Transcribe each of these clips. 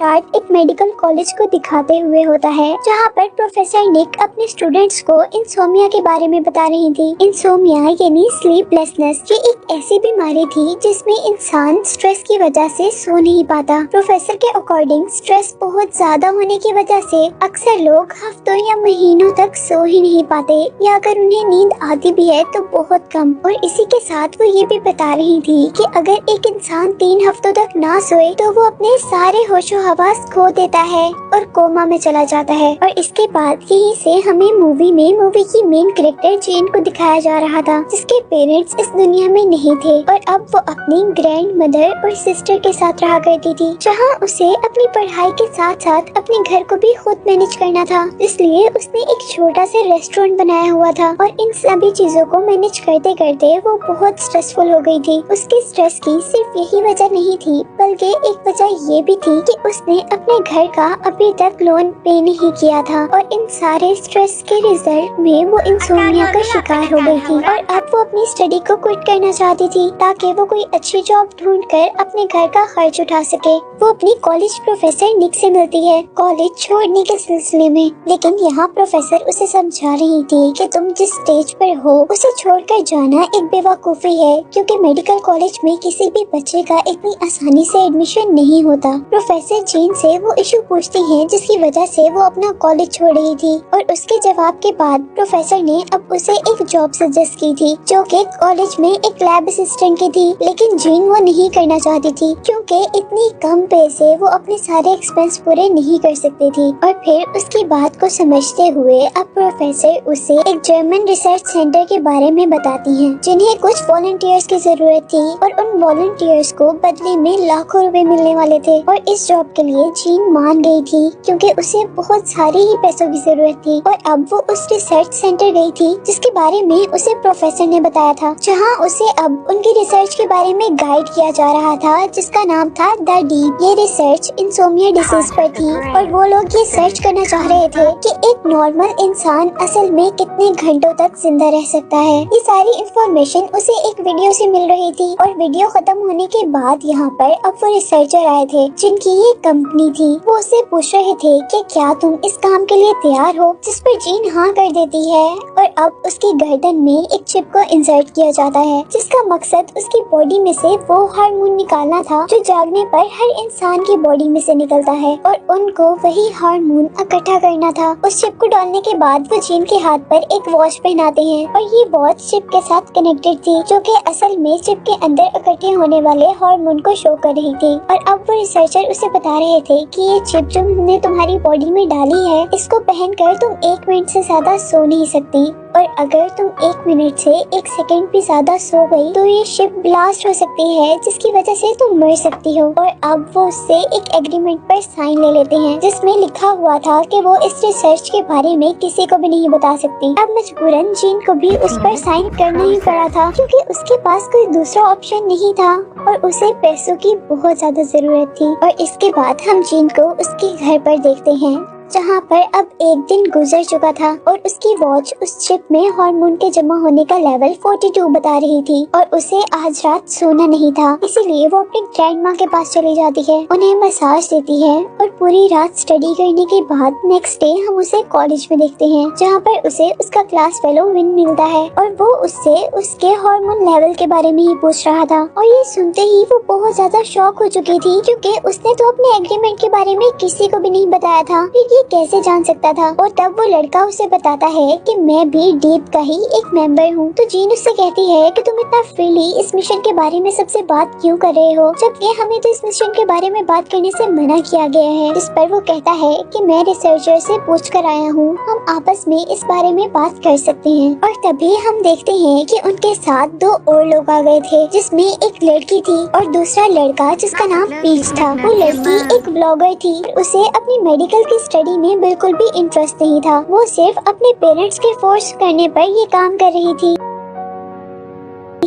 Start एक medical college को दिखाते हुए होता है, जहाँ पर प्रोफेसर निक अपने स्टूडेंट्स को इंसोमिया के बारे में बता रही थी। इंसोमिया यानी स्लीपलेसनेस, ये एक ऐसी बीमारी थी जिसमें इंसान स्ट्रेस की वजह से सो नहीं पाता। प्रोफेसर के अकॉर्डिंग स्ट्रेस बहुत ज्यादा होने की वजह से अक्सर लोग हफ्तों या महीनों तक सो ही नहीं पाते, या अगर उन्हें नींद आती भी है तो बहुत कम। और इसी के साथ वो ये भी बता रही थी कि अगर एक इंसान 3 हफ्तों तक ना सोए तो वो अपने सारे होशो हवास खो देता है और कोमा में चला जाता है। और इसके बाद यहीं से हमें मूवी की मेन कैरेक्टर जेन को दिखाया जा रहा था, जिसके पेरेंट्स इस दुनिया में नहीं थे और अब वो अपनी ग्रैंड मदर और सिस्टर के साथ रहा करती थी, जहाँ उसे अपनी पढ़ाई के साथ साथ अपने घर को भी खुद मैनेज करना था। इसलिए उसने एक छोटा सा रेस्टोरेंट बनाया हुआ था और इन सभी चीजों को मैनेज करते करते वो बहुत स्ट्रेसफुल हो गई थी। उसके स्ट्रेस की सिर्फ यही वजह नहीं थी, बल्कि एक वजह ये भी थी कि उसने अपने घर का अभी तक लोन पे नहीं किया था और इन सारे स्ट्रेस के रिजल्ट में वो इंसोमिया का शिकार हो गई थी। और अब वो अपनी स्टडी को क्विट करना चाहती थी ताकि वो कोई अच्छी जॉब ढूंढकर अपने घर का खर्च उठा सके। वो अपनी कॉलेज प्रोफेसर निक से मिलती है कॉलेज छोड़ने के सिलसिले में, लेकिन यहाँ प्रोफेसर उसे समझा रही थी कि तुम जिस स्टेज पर हो उसे छोड़कर जाना एक बेवकूफी है, क्योंकि मेडिकल कॉलेज में किसी भी बच्चे का इतनी आसानी से एडमिशन नहीं होता। प्रोफेसर जेन से वो इशू पूछती है जिसकी वजह से वो अपना कॉलेज छोड़ रही थी, और उसके जवाब के बाद प्रोफेसर ने अब उसे एक जॉब सजेस्ट की थी जो कि कॉलेज में एक लैब असिस्टेंट की थी। लेकिन जेन वो नहीं करना चाहती थी क्योंकि इतनी कम पे से वो अपने सारे एक्सपेंस पूरे नहीं कर सकती थी। और फिर उसकी बात को समझते हुए अब प्रोफेसर उसे एक जर्मन रिसर्च सेंटर के बारे में बताती हैं, जिन्हें कुछ वॉलंटियर्स की जरूरत थी और उन वॉलंटियर्स को बदले में लाखों रुपए मिलने वाले थे। और इस जॉब के लिए जेन मान गई थी क्योंकि उसे बहुत सारे ही पैसों की जरूरत थी। और अब वो उस रिसर्च सेंटर गई थी जिसके बारे में उसे प्रोफेसर ने बताया था, जहाँ उसे अब उनकी रिसर्च के बारे में गाइड किया जा रहा था, जिसका नाम था द डीप। ये रिसर्च इंसोमिया डिसीज पर थी और वो लोग ये सर्च करना चाह रहे थे कि एक नॉर्मल इंसान असल में कितने घंटों तक जिंदा रह सकता है। ये सारी इंफॉर्मेशन उसे एक वीडियो से मिल रही थी और वीडियो खत्म होने के बाद यहाँ पर अब वो रिसर्चर आए थे जिनकी ये कंपनी थी। वो उससे पूछ रहे थे कि क्या तुम इस काम के लिए तैयार हो, जिस पर जेन हाँ कर देती है। और अब उसकी गर्दन में एक चिप को इंसर्ट किया जाता है जिसका मकसद उसकी बॉडी में से वो हार्मोन निकालना था जो जागने पर हर इंसान की बॉडी में से निकलता है, और उनको वही हार्मोन इकट्ठा करना था। उस चिप को डालने के बाद वो जेन के हाथ पर एक वॉच पहनाते हैं और ये वॉच चिप के साथ कनेक्टेड थी, जो कि असल में चिप के अंदर इकट्ठे होने वाले हार्मोन को शो कर रही थी। और अब वो रिसर्चर उसे बता रहे थे कि ये चिप जो हमने तुम्हारी बॉडी में डाली है, इसको पहनकर तुम 1 मिनट से ज्यादा सो नहीं सकती, और अगर तुम 1 मिनट से 1 सेकंड भी ज्यादा सो गई तो ये शिप ब्लास्ट हो सकती है, जिसकी वजह से तुम मर सकती हो। और अब वो उससे एक एग्रीमेंट पर साइन ले लेते हैं जिसमें लिखा हुआ था कि वो इस रिसर्च के बारे में किसी को भी नहीं बता सकती। अब मजबूरन जेन को भी उस पर साइन करना ही पड़ा था क्योंकि उसके पास कोई दूसरा ऑप्शन नहीं था और उसे पैसों की बहुत ज्यादा जरूरत थी। और इसके बाद हम जेन को उसके घर पर देखते हैं, जहाँ पर अब एक दिन गुजर चुका था और उसकी वॉच उस चिप में हार्मोन के जमा होने का लेवल 42 बता रही थी और उसे आज रात सोना नहीं था। इसीलिए वो अपनी ग्रैंड माँ के पास चली जाती है, उन्हें मसाज देती है और पूरी रात स्टडी करने के बाद नेक्स्ट डे हम उसे कॉलेज में देखते हैं, जहाँ पर उसे उसका क्लास फेलो विन मिलता है और वो उससे उसके हार्मोन लेवल के बारे में ही पूछ रहा था। और ये सुनते ही वो बहुत ज्यादा शॉक हो चुकी थी क्योंकि उसने तो अपने एग्रीमेंट के बारे में किसी को भी नहीं बताया था, फिर कैसे जान सकता था। और तब वो लड़का उसे बताता है कि मैं भी डीप का ही एक मेंबर हूँ। तो जीन उससे कहती है कि तुम इतना फ्रीली इस मिशन के बारे में सबसे बात क्यों कर रहे हो, जबकि हमें तो इस मिशन के बारे में बात करने से मना किया गया है। जिस पर वो कहता है कि मैं रिसर्चर से पूछ कर आया हूँ, हम आपस में इस बारे में बात कर सकते हैं। और तभी हम देखते हैं कि उनके साथ 2 और लोग आ गए थे, जिसमें एक लड़की थी और दूसरा लड़का जिसका नाम पीच था। वो लड़की एक ब्लॉगर थी, उसे अपनी मेडिकल की स्टडी में बिल्कुल भी इंटरेस्ट नहीं था। वो सिर्फ अपने पेरेंट्स के फोर्स करने पर ये काम कर रही थी।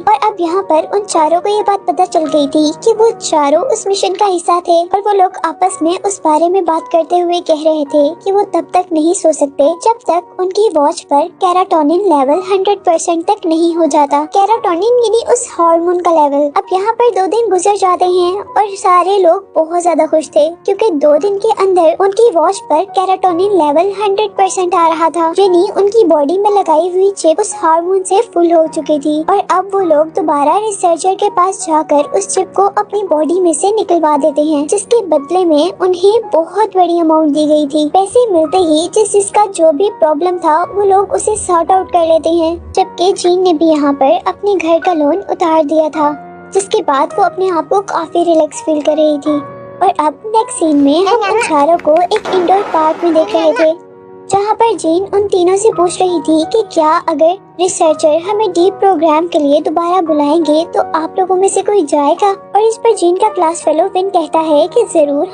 और अब यहाँ पर उन चारों को ये बात पता चल गई थी कि वो चारों उस मिशन का हिस्सा थे और वो लोग आपस में उस बारे में बात करते हुए कह रहे थे कि वो तब तक नहीं सो सकते जब तक उनकी वॉच पर कैराटोनिन लेवल 100% तक नहीं हो जाता। कैराटोनिन यानी उस हार्मोन का लेवल। अब यहाँ पर 2 दिन गुजर जाते हैं और सारे लोग बहुत ज्यादा खुश थे क्योंकि 2 दिन के अंदर उनकी वॉच पर कैराटोनिन लेवल 100% आ रहा था, यानी उनकी बॉडी में लगाई हुई चिप उस हार्मोन से फुल हो चुकी थी। और अब वो लोग दोबारा रिसर्चर के पास जाकर उस चिप को अपनी बॉडी में से निकलवा देते हैं, जिसके बदले में उन्हें बहुत बड़ी अमाउंट दी गई थी। पैसे मिलते ही जिसका जो भी प्रॉब्लम था वो लोग उसे सॉर्ट आउट कर लेते हैं, जबकि जीन ने भी यहाँ पर अपने घर का लोन उतार दिया था, जिसके बाद वो अपने आप को काफी रिलैक्स फील कर रही थी। और अब नेक्स्ट सीन में हम उन चारों को एक इंडोर पार्क में देख रहे थे, जहाँ पर जीन उन तीनों से पूछ रही थी कि क्या अगर रिसर्चर हमें डीप प्रोग्राम के लिए दोबारा बुलाएंगे तो आप लोगों में से कोई जाएगा। और इस पर जीन का क्लास फेलो विन कहता है कि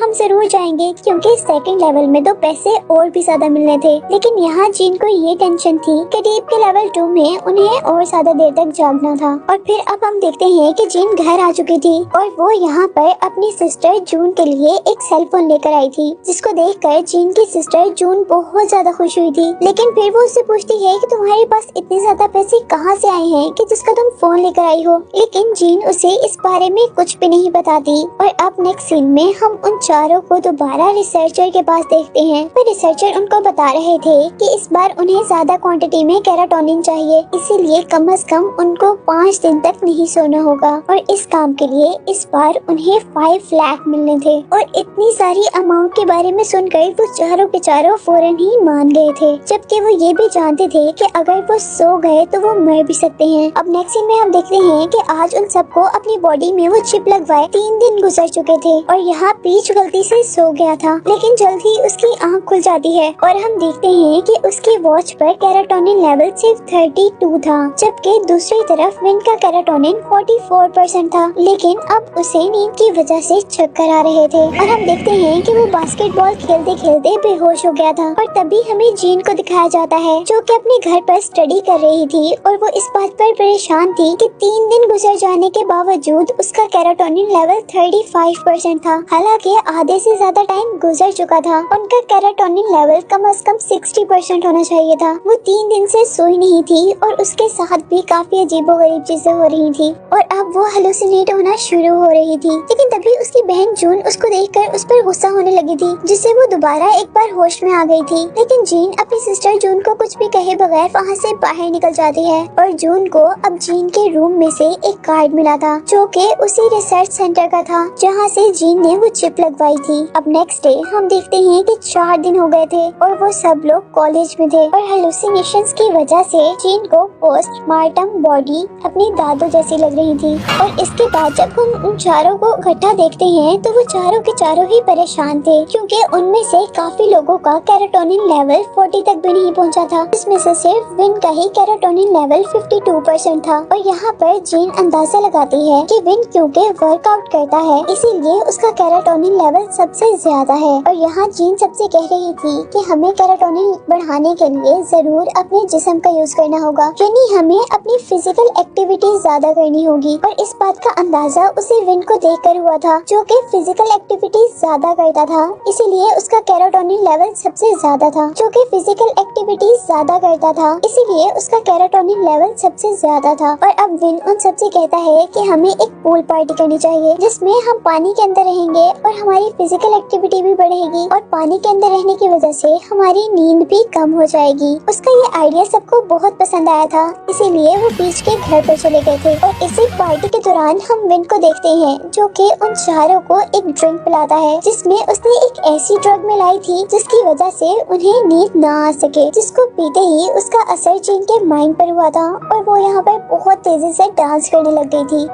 हम जरूर जाएंगे क्योंकि सेकंड लेवल में तो पैसे और भी ज्यादा मिलने थे। लेकिन यहाँ जीन को ये टेंशन थी कि डीप के लेवल 2 में उन्हें और ज्यादा देर तक जागना था। और फिर अब हम देखते हैं कि जीन घर आ चुकी थी और वो यहाँ पर अपनी सिस्टर जून के लिए एक सेल फोन लेकर आई थी, जिसको देखकर जीन की सिस्टर जून बहुत ज्यादा खुश हुई थी। लेकिन फिर वो उससे पूछती है कि तुम्हारे पास इतने ज्यादा पैसे कहाँ से आए हैं कि जिसका तुम फोन लेकर आई हो। लेकिन जीन उसे इस बारे में कुछ भी नहीं बताती। और अब नेक्स्ट सीन में हम उन चारों को दोबारा रिसर्चर के पास देखते हैं। पर रिसर्चर उनको बता रहे थे कि इस बार उन्हें ज्यादा क्वांटिटी में कैराटोनिन चाहिए, इसीलिए कम से कम उनको 5 दिन तक नहीं सोना होगा। और इस काम के लिए इस बार उन्हें 5 लाख मिलने थे। और इतनी सारी अमाउंट के बारे में सुनकर वो चारों के चारों फौरन ही मान गए थे, जबकि वो ये भी जानते थे कि अगर वो सो गए तो वो मर भी सकते हैं। अब नेक्स्ट सीन में हम देखते हैं कि आज उन सबको अपनी बॉडी में वो चिप लगवाए 3 दिन गुजर चुके थे और यहाँ पीच गलती से सो गया था, लेकिन जल्द ही उसकी आंख खुल जाती है और हम देखते हैं कि उसकी वॉच पर कैराटोनिन लेवल सिर्फ 32 था, जबकि दूसरी तरफ विन का कैराटोनिन 44% था। लेकिन अब उसे नींद की वजह से चक्कर आ रहे थे और हम देखते हैं कि वो बास्केटबॉल खेलते खेलते बेहोश हो गया था। और तभी हमें जीन को दिखाया जाता है जो कि अपने घर पर स्टडी कर रही थी और वो इस बात पर परेशान थी कि 3 दिन गुजर जाने के बावजूद उसका कैराटोनिन लेवल 35% था। हालांकि आधे से ज्यादा टाइम गुजर चुका था। उनका कैराटोनिन लेवल कम से कम 60% होना चाहिए था। वो 3 दिन से सोई नहीं थी और उसके साथ भी काफी अजीबोगरीब चीजें हो रही थी और अब वो हेलुसिनेट होना शुरू हो रही थी। लेकिन तभी उसकी बहन जून उसको देखकर उस पर गुस्सा होने लगी थी, जिससे वो दोबारा एक बार होश में आ गई थी। लेकिन जीन अपनी सिस्टर जून को कुछ भी कहे बगैर वहाँ से बाहर निकल जाती है और जून को अब जीन के रूम में से एक कार्ड मिला था जो कि उसी रिसर्च सेंटर का था जहाँ से जीन ने वो चिप लगवाई थी। अब नेक्स्ट डे हम देखते हैं कि 4 दिन हो गए थे और वो सब लोग कॉलेज में थे और हेलुसिनेशंस की वजह से जीन को पोस्टमार्टम बॉडी अपनी दादू जैसी लग रही थी। और इसके बाद जब हम उन चारों को इकट्ठा देखते हैं तो वो चारों के चारों ही परेशान थे क्योंकि उनमें से काफी लोगों का कैराटोनिन लेवल 40 तक भी नहीं पहुंचा था। इसमें से सिर्फ विन का ही कैराटोनिन लेवल 52% था। और यहाँ पर जीन अंदाजा लगाती है कि विन क्योंकि वर्कआउट करता है इसीलिए उसका कैराटोनिन लेवल सबसे ज्यादा है। और यहाँ जीन सबसे कह रही थी कि हमें कैराटोनिन बढ़ाने के लिए जरूर अपने जिस्म का यूज करना होगा, यानी हमें अपनी फिजिकल एक्टिविटी ज्यादा करनी होगी। और इस बात का अंदाजा उसे विन को देखकर हुआ था जो कि फिजिकल एक्टिविटी ज्यादा करता था, इसीलिए उसका कैराटोनिन लेवल सबसे ज्यादा था। जो कि फिजिकल एक्टिविटी ज्यादा करता था इसीलिए उसका कैराटोनिन लेवल सबसे ज्यादा था। और अब विन उन सबसे कहता है कि हमें एक पूल पार्टी करनी चाहिए जिसमें हम पानी के अंदर रहेंगे और हमारी फिजिकल एक्टिविटी भी बढ़ेगी और पानी के अंदर रहने की वजह से हमारी नींद भी कम हो जाएगी। उसका ये आइडिया सबको बहुत पसंद आया था, इसीलिए वो बीच के घर पर चले गए थे। और इसी पार्टी के दौरान हम विन को देखते हैं जो कि उन चारों को एक ड्रिंक पिलाता है जिसमें उसने एक ऐसी ड्रग मिलाई थी जिसकी वजह से उन्हें नींद ना आ सके, जिसको पीते ही उसका असर जीन के माइंड पर हुआ था और वो यहाँ पर बहुत तेजी से डांस करने लग गई थी।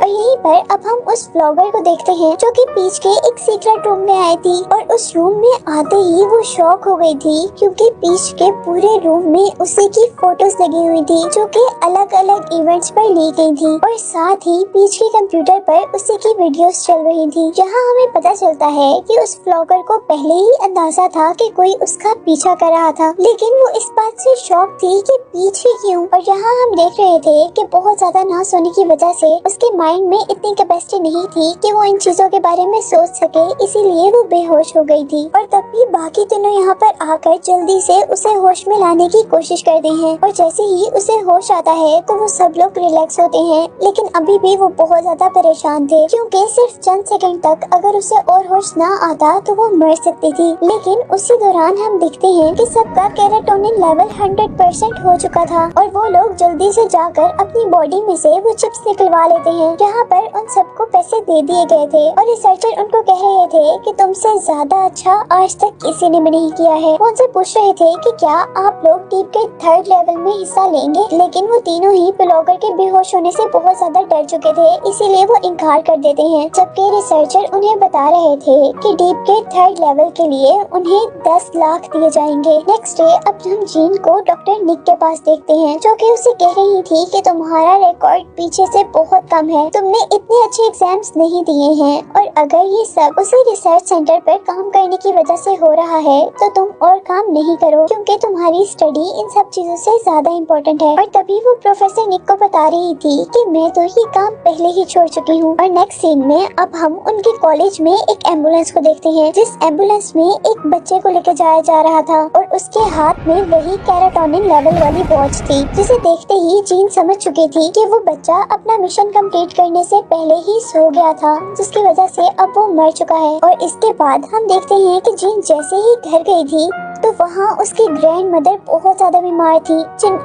और यहीं पर अब हम उस व्लॉगर को देखते हैं जो कि पीच के एक सीक्रेट रूम में आई थी और उस रूम में आते ही वो शॉक हो गई थी क्योंकि पीच के पूरे रूम में उसी की फोटोज लगी हुई थी जो कि अलग अलग इवेंट्स पर ली गई थी और साथ ही पीच के कंप्यूटर पर उसी की वीडियोस चल रही थी, जहां हमें पता चलता है कि उस व्लॉगर को पहले ही अंदाजा था कि कोई उसका पीछा कर रहा था, लेकिन वो इस बात से शॉक थी कि पीछे क्यों। और यहाँ हम देख रहे थे कि बहुत ज्यादा ना सोने की वजह से उसके माइंड में इतनी कैपेसिटी नहीं थी कि वो इन चीजों के बारे में सोच सके, इसीलिए वो बेहोश हो गई थी। और तब भी बाकी तीनों यहाँ पर आकर जल्दी से उसे होश में लाने की कोशिश करते हैं और जैसे ही उसे होश आता है तो वो सब लोग रिलैक्स होते हैं, लेकिन अभी भी वो बहुत ज्यादा परेशान थे क्योंकि सिर्फ चंद सेकंड तक अगर उसे और होश ना आता तो वो मर सकती थी। लेकिन उसी दौरान हम देखते हैं कि सबका कैराटोनिन लेवल 100% हो चुका था और वो लोग जल्दी से जाकर अपनी बॉडी में से वो चिप्स निकलवा लेते हैं, जहाँ पर उन सबको पैसे दे दिए गए थे और रिसर्चर उनको कह रहे थे कि तुमसे ज्यादा अच्छा आज तक किसी ने भी नहीं किया है। वो उनसे पूछ रहे थे कि क्या आप लोग डीप के 3rd लेवल में हिस्सा लेंगे, लेकिन वो तीनों ही व्लॉगर के बेहोश होने से बहुत ज्यादा डर चुके थे, इसीलिए वो इनकार कर देते हैं। जबकि रिसर्चर उन्हें बता रहे थे कि डीप के 3rd लेवल के लिए उन्हें 10 लाख दिए जाएंगे। नेक्स्ट डे अब हम जीन को डॉक्टर निक के पास देखते हैं जो कि उसे कह रही थी कि तुम्हारा रिकॉर्ड पीछे से बहुत कम है, तुमने इतने अच्छे एग्जाम्स नहीं दिए हैं और अगर ये सब उसी रिसर्च सेंटर पर काम करने की वजह से हो रहा है तो तुम और काम नहीं करो क्योंकि तुम्हारी स्टडी इन सब चीजों से ज्यादा इम्पोर्टेंट है। और तभी वो प्रोफेसर निक को बता रही थी कि मैं तो ये काम पहले ही छोड़ चुकी हूँ। और नेक्स्ट सीन में अब हम उनके कॉलेज में एक एम्बुलेंस को देखते हैं जिस एम्बुलेंस में एक बच्चे को लेकर जाया जा रहा था और उसके हाथ में वही कैराटोनिन लेवल वाली वॉच थी, जिसे देखते ही जीन समझ चुकी थी कि वो बच्चा अपना मिशन कंप्लीट करने से पहले ही सो गया था, जिसकी वजह से अब वो मर चुका है। और इसके बाद हम देखते हैं कि जीन जैसे ही घर गई थी तो वहाँ उसकी ग्रैंड मदर बहुत ज्यादा बीमार थी,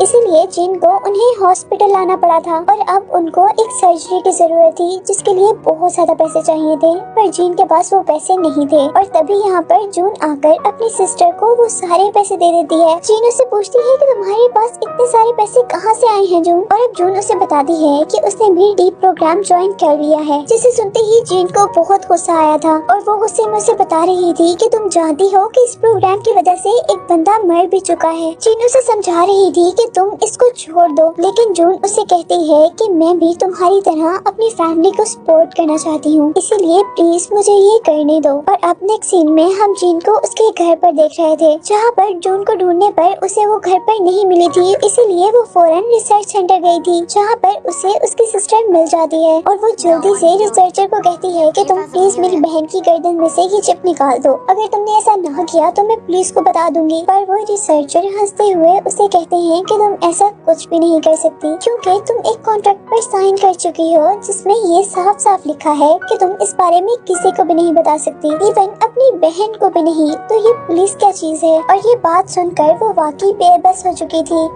इसीलिए जीन को उन्हें हॉस्पिटल लाना पड़ा था और अब उनको एक सर्जरी की जरूरत थी जिसके लिए बहुत ज्यादा पैसे चाहिए थे, पर जीन के पास वो पैसे नहीं थे। और तभी यहाँ पर जून आकर अपनी सिस्टर को वो सारे पैसे दे देती है। जीन उससे पूछती है कि तुम्हारे पास इतने सारे पैसे कहाँ से आए हैं जून, और अब जून उसे बताती है कि उसने भी डीप प्रोग्राम ज्वाइन कर लिया है, जिसे सुनते ही जीन को बहुत गुस्सा आया था और वो गुस्से में उसे बता रही थी कि तुम जानती हो कि इस प्रोग्राम की वजह से एक बंदा मर भी चुका है। जीन उसे समझा रही थी कि तुम इसको छोड़ दो, लेकिन जून उसे कहती है कि मैं भी तुम्हारी तरह अपनी फैमिली को सपोर्ट करना चाहती हूँ, इसीलिए प्लीज मुझे ये करने दो। और अब नेक्स्ट सीन में हम जीन को उसके घर पर देख रहे थे, जहाँ पर जून को ढूंढने पर उसे वो घर पर नहीं मिली थी, इसीलिए वो फौरन रिसर्च सेंटर गई थी, जहाँ पर उसे उसकी सिस्टर मिल जाती है और वो जल्दी से रिसर्चर को कहती है कि तुम प्लीज मेरी बहन की गर्दन में से ये चिप निकाल दो, अगर तुमने ऐसा ना किया तो मैं पुलिस को बता दूंगी। पर वो रिसर्चर हंसते हुए उसे कहते हैं कि तुम ऐसा कुछ भी नहीं कर सकती क्योंकि तुम एक कॉन्ट्रैक्ट पर साइन कर चुकी हो जिसमें ये साफ साफ लिखा है कि तुम इस बारे में किसी को भी नहीं बता सकती, इवन अपनी बहन को भी नहीं। तो ये पुलिस क्या चीज है। और ये बात सुनकर वो वाकई बेबस हो चुकी थी।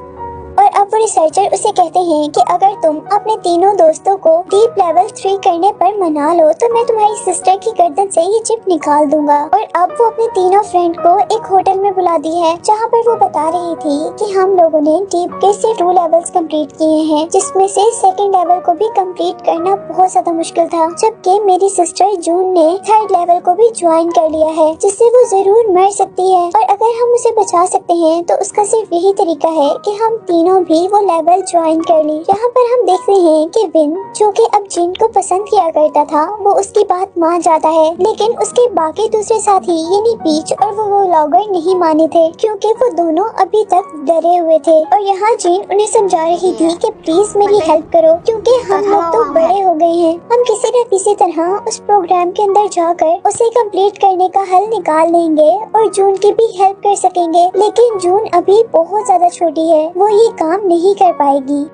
और अब वो रिसर्चर उसे कहते हैं कि अगर तुम अपने तीनों दोस्तों को डीप लेवल 3 करने पर मना लो तो मैं तुम्हारी सिस्टर की गर्दन से ये चिप निकाल दूंगा। और अब वो अपने तीनों फ्रेंड को एक होटल में बुलाती है, जहाँ पर वो बता रही थी कि हम लोगों ने डीप के सिर्फ 2 लेवल्स कंप्लीट किए हैं, जिसमें से 2nd लेवल को भी कंप्लीट करना बहुत ज्यादा मुश्किल था, जबकि मेरी सिस्टर जून ने 3rd लेवल को भी ज्वाइन कर लिया है, जिससे वो जरूर मर सकती है। और अगर हम उसे बचा सकते हैं तो उसका सिर्फ यही तरीका है कि हम तीनों भी वो लेवल ज्वाइन कर ली। यहाँ पर हम देखते हैं कि विन, जो कि अब जीन को पसंद किया करता था, वो उसकी बात मान जाता है, लेकिन उसके बाकी दूसरे साथी यानी पीच और वो व्लॉगर नहीं माने थे क्योंकि वो दोनों अभी तक डरे हुए थे। और यहाँ जीन उन्हें समझा रही थी कि प्लीज मेरी हेल्प करो क्योंकि हम लोग तो बड़े हो गए हैं, हम किसी न किसी तरह उस प्रोग्राम के अंदर जाकर उसे कंप्लीट करने का हल निकाल लेंगे और जून की भी हेल्प कर सकेंगे। लेकिन जून अभी बहुत ज्यादा छोटी है, वो ये काम नहीं कर पाएगी।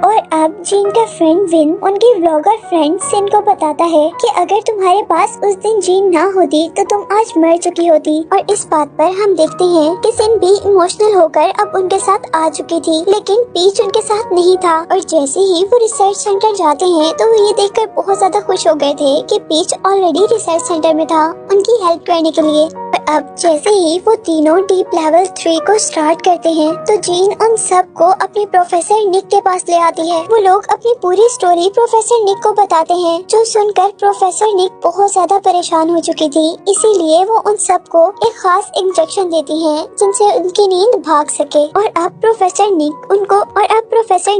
और अब जीन का फ्रेंड विन उनकी व्लॉगर फ्रेंड सिन को बताता है कि अगर तुम्हारे पास उस दिन जीन ना होती तो तुम आज मर चुकी होती। और इस बात पर हम देखते हैं कि सिन भी इमोशनल होकर अब उनके साथ आ चुकी थी, लेकिन पीच उनके साथ नहीं था। और जैसे ही वो रिसर्च सेंटर जाते हैं तो वो ये देखकर बहुत ज्यादा खुश हो गए थे कि पीच ऑलरेडी रिसर्च सेंटर में था उनकी हेल्प करने के लिए। अब जैसे ही वो तीनों डीप लेवल 3 को स्टार्ट करते हैं तो जीन उन सब को अपने प्रोफेसर निक के पास ले आती है। वो लोग अपनी पूरी स्टोरी प्रोफेसर निक को बताते हैं, जो सुनकर प्रोफेसर निक बहुत ज्यादा परेशान हो चुकी थी। इसीलिए वो उन सब को एक खास इंजेक्शन देती है जिनसे उनकी नींद भाग सके। और अब प्रोफेसर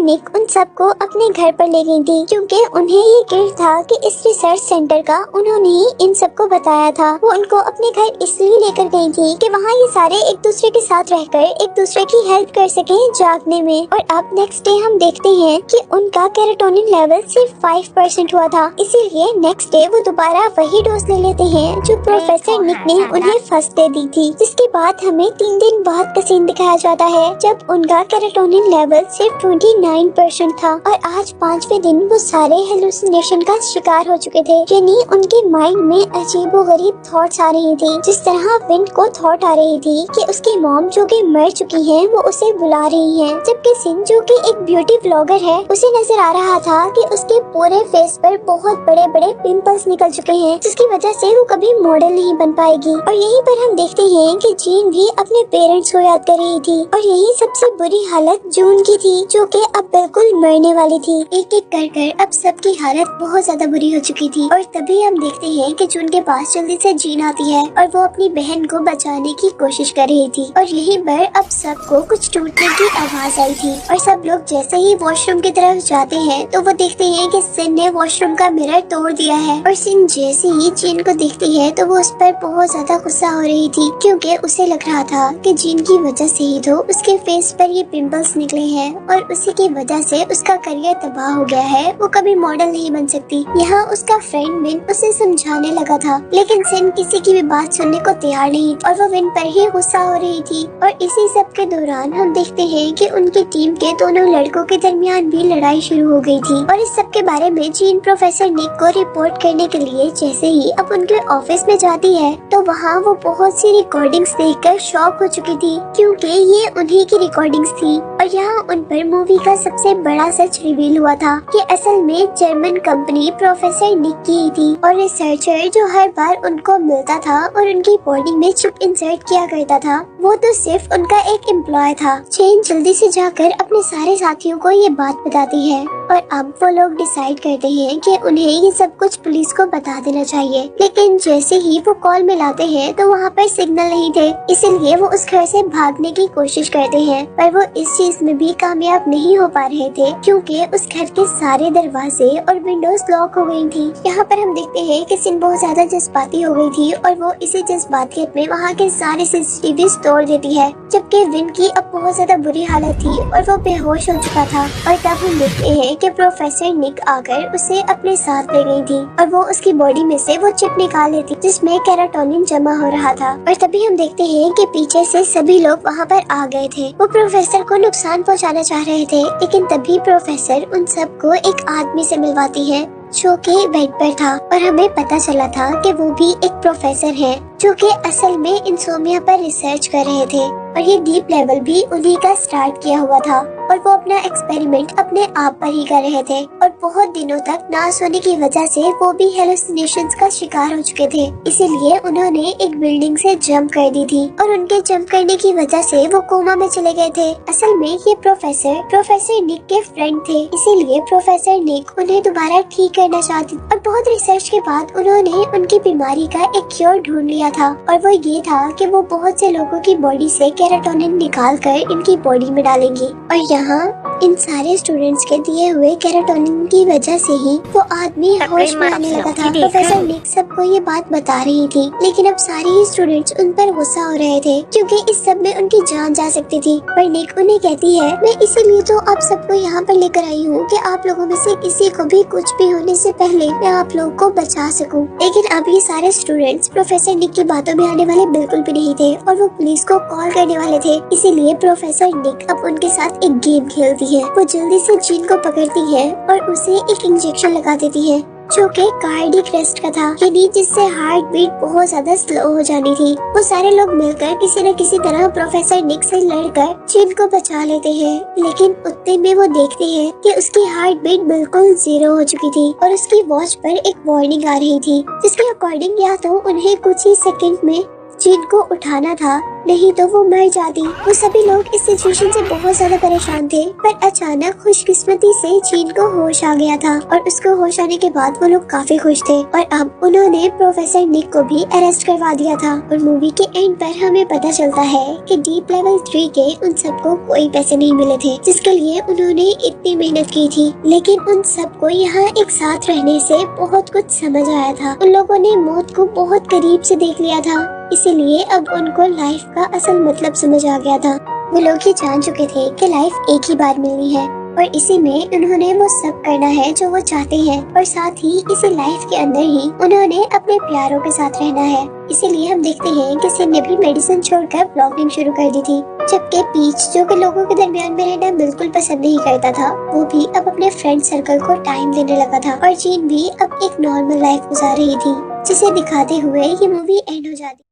निक उन सबको अपने घर पर ले गई थी, क्योंकि उन्हें ये गिल्ट था कि इस रिसर्च सेंटर का उन्होंने ही इन सबको बताया था। वो उनको अपने घर इसलिए लेकर गई थी कि वहाँ ये सारे एक दूसरे के साथ रहकर एक दूसरे की हेल्प कर सके जागने में। और अब नेक्स्ट डे हम देखते हैं कि उनका कैराटोनिन लेवल सिर्फ 5% हुआ था। इसीलिए नेक्स्ट डे वो दोबारा वही डोज ले लेते हैं जो प्रोफेसर निक ने उन्हें फर्स्ट डे दी थी। जिसके बाद हमें 3 दिन बाद का सीन दिखाया जाता है जब उनका कैराटोनिन लेवल सिर्फ 29% था। और आज 5वें दिन वो सारे हेलुसिनेशन का शिकार हो चुके थे, यानी उनके माइंड में अजीबोगरीब थॉट्स आ रही थी। जिस तरह विन को थॉट आ रही थी कि उसकी मॉम जो कि मर चुकी है वो उसे बुला रही है, जबकि सिन जो कि एक ब्यूटी ब्लॉगर है उसे नजर आ रहा था कि उसके पूरे फेस पर बहुत बड़े बड़े पिंपल्स निकल चुके हैं, जिसकी वजह से वो कभी मॉडल नहीं बन पाएगी। और यहीं पर हम देखते हैं कि जीन भी अपने पेरेंट्स को याद कर रही थी। और यही सबसे बुरी हालत जून की थी, जो कि अब बिल्कुल मरने वाली थी। एक एक कर अब सबकी हालत बहुत ज्यादा बुरी हो चुकी थी। और तभी हम देखते हैं कि जून के पास जल्दी से जीन आती है और वो अपनी बहन को बचाने की कोशिश कर रही थी। और यहीं पर अब सबको कुछ टूटने की आवाज आई थी और सब लोग जैसे ही वॉशरूम की तरफ जाते हैं तो वो देखते हैं कि सिन ने वॉशरूम का मिरर तोड़ दिया है। और सिन जैसे ही जीन को देखती है तो वो उस पर बहुत ज्यादा गुस्सा हो रही थी, क्योंकि उसे लग रहा था कि जीन की वजह से ही तो उसके फेस पर ये पिंपल्स निकले हैं और उसी की वजह से उसका करियर तबाह हो गया है। वो कभी मॉडल नहीं बन सकती। यहाँ उसका फ्रेंड विन उसे समझाने लगा था, लेकिन सिन किसी की भी बात सुनने को तैयार नहीं और वो विन पर ही गुस्सा हो रही थी। और इसी सब के दौरान हम देखते हैं कि उनकी टीम के दोनों लड़कों के दरमियान भी लड़ाई शुरू हो गई थी। और इस सब के बारे में जीन प्रोफेसर निक को रिपोर्ट करने के लिए जैसे ही अब उनके ऑफिस में जाती है तो वहाँ वो बहुत सी रिकॉर्डिंग्स देखकर शॉक हो चुकी थी, क्योंकि ये उन्हीं की रिकॉर्डिंग्स थी। और यहाँ उन पर मूवी का सबसे बड़ा सच रिवील हुआ था कि असल में जर्मन कंपनी प्रोफेसर निक की ही थी। और रिसर्चर जो हर बार उनको मिलता था और उनकी बॉडी में चिप इंसर्ट किया करता था, वो तो सिर्फ उनका एक एम्प्लॉय था। चेन जल्दी से जाकर अपने सारे साथियों को ये बात बताती है और अब वो लोग डिसाइड करते हैं कि उन्हें ये सब कुछ पुलिस को बता देना चाहिए। लेकिन जैसे ही वो कॉल मिलाते हैं तो वहाँ पर सिग्नल नहीं थे, इसलिए वो उस घर से भागने की कोशिश करते हैं, पर वो इस चीज में भी कामयाब नहीं हो पा रहे थे, क्योंकि उस घर के सारे दरवाजे और विंडोज लॉक हो गई थी। यहाँ पर हम देखते हैं कि सिन बहुत ज्यादा जज्बाती हो गई थी और वो इसी जज्बातियत में वहाँ के सारे सीसीटीवी तोड़ देती है, जबकि विन की अब बहुत ज्यादा बुरी हालत थी और वो बेहोश हो चुका था। और तब हम देखते हैं कि प्रोफेसर निक आकर उसे अपने साथ ले गई थी और वो उसकी बॉडी में से वो चिप निकाल लेती जिसमें कैराटोनिन जमा हो रहा था। और तभी हम देखते हैं कि पीछे से सभी लोग वहाँ पर आ गए थे। वो प्रोफेसर को नुकसान पहुँचाना चाह रहे थे, लेकिन तभी प्रोफेसर उन सबको एक आदमी से मिलवाती है जो कि बेड पर था। और हमें पता चला था कि वो भी एक प्रोफेसर है जो कि असल में इंसोमिया पर रिसर्च कर रहे थे और ये डीप लेवल भी उन्हीं का स्टार्ट किया हुआ था और वो अपना एक्सपेरिमेंट अपने आप पर ही कर रहे थे। और बहुत दिनों तक ना सोने की वजह से वो भी हेलुसिनेशंस का शिकार हो चुके थे, इसीलिए उन्होंने एक बिल्डिंग से जंप कर दी थी और उनके जंप करने की वजह से वो कोमा में चले गए थे। असल में ये प्रोफेसर निक के फ्रेंड थे, इसीलिए प्रोफेसर निक उन्हें दोबारा ठीक करना चाहती और बहुत रिसर्च के बाद उन्होंने उनकी बीमारी का एक क्योर ढूंढ लिया था और वो ये था कि वो बहुत से लोगों की बॉडी से कैराटोनिन निकाल कर इनकी बॉडी में डालेंगे। और यहाँ इन सारे स्टूडेंट्स के दिए हुए कैराटोनिन की वजह से ही वो आदमी होश में आने लगा था। प्रोफेसर निक सबको ये बात बता रही थी, लेकिन अब सारे ही स्टूडेंट्स उन पर गुस्सा हो रहे थे क्योंकि इस सब में उनकी जान जा सकती थी। पर निक उन्हें कहती है, मैं इसीलिए तो आप सबको यहाँ पर लेकर आई हूँ कि आप लोगों में से किसी को भी कुछ भी होने से पहले मैं आप लोगों को बचा सकूं। लेकिन अब ये सारे स्टूडेंट्स प्रोफेसर निक की बातों में आने वाले बिल्कुल भी नहीं थे और वो पुलिस को कॉल करने वाले थे। इसीलिए प्रोफेसर निक अब उनके साथ एक गेम खेलती है। वो जल्दी से जीन को पकड़ती है और उसे एक इंजेक्शन लगा देती है जो कि कार्डियक अरेस्ट का था, यानी जिससे हार्ट बीट बहुत ज्यादा स्लो हो जानी थी। वो सारे लोग मिलकर किसी न किसी तरह प्रोफेसर निक से लड़कर जीन को बचा लेते हैं, लेकिन उतने में वो देखते हैं कि उसकी हार्ट बीट बिल्कुल 0 हो चुकी थी और उसकी वॉच पर एक वार्निंग आ रही थी जिसके अकॉर्डिंग या तो उन्हें कुछ ही सेकंड में जीन को उठाना था, नहीं तो वो मर जाती। वो सभी लोग इस सिचुएशन से बहुत ज्यादा परेशान थे, पर अचानक खुशकिस्मती से जीन को होश आ गया था और उसको होश आने के बाद वो लोग काफी खुश थे और अब उन्होंने प्रोफेसर निक को भी अरेस्ट करवा दिया था। और मूवी के एंड पर हमें पता चलता है कि डीप लेवल 3 के उन सबको कोई पैसे नहीं मिले थे जिसके लिए उन्होंने इतनी मेहनत की थी, लेकिन उन सबको यहाँ एक साथ रहने से बहुत कुछ समझ आया था। उन लोगों ने मौत को बहुत करीब से देख लिया था, इसीलिए अब उनको लाइफ का असल मतलब समझ आ गया था। वो लोग ये जान चुके थे कि लाइफ एक ही बार मिलनी है और इसी में उन्होंने वो सब करना है जो वो चाहते हैं और साथ ही इसी लाइफ के अंदर ही उन्होंने अपने प्यारों के साथ रहना है। इसीलिए हम देखते हैं कि सिन ने भी मेडिसिन छोड़कर ब्लॉगिंग शुरू कर दी थी, जबकि पीच जो कि लोगों के दरमियान में रहना बिल्कुल पसंद नहीं करता था, वो भी अब अपने फ्रेंड सर्कल को टाइम देने लगा था और जीन भी अब एक नॉर्मल लाइफ गुजार रही थी, जिसे दिखाते हुए ये मूवी एंड हो जाती।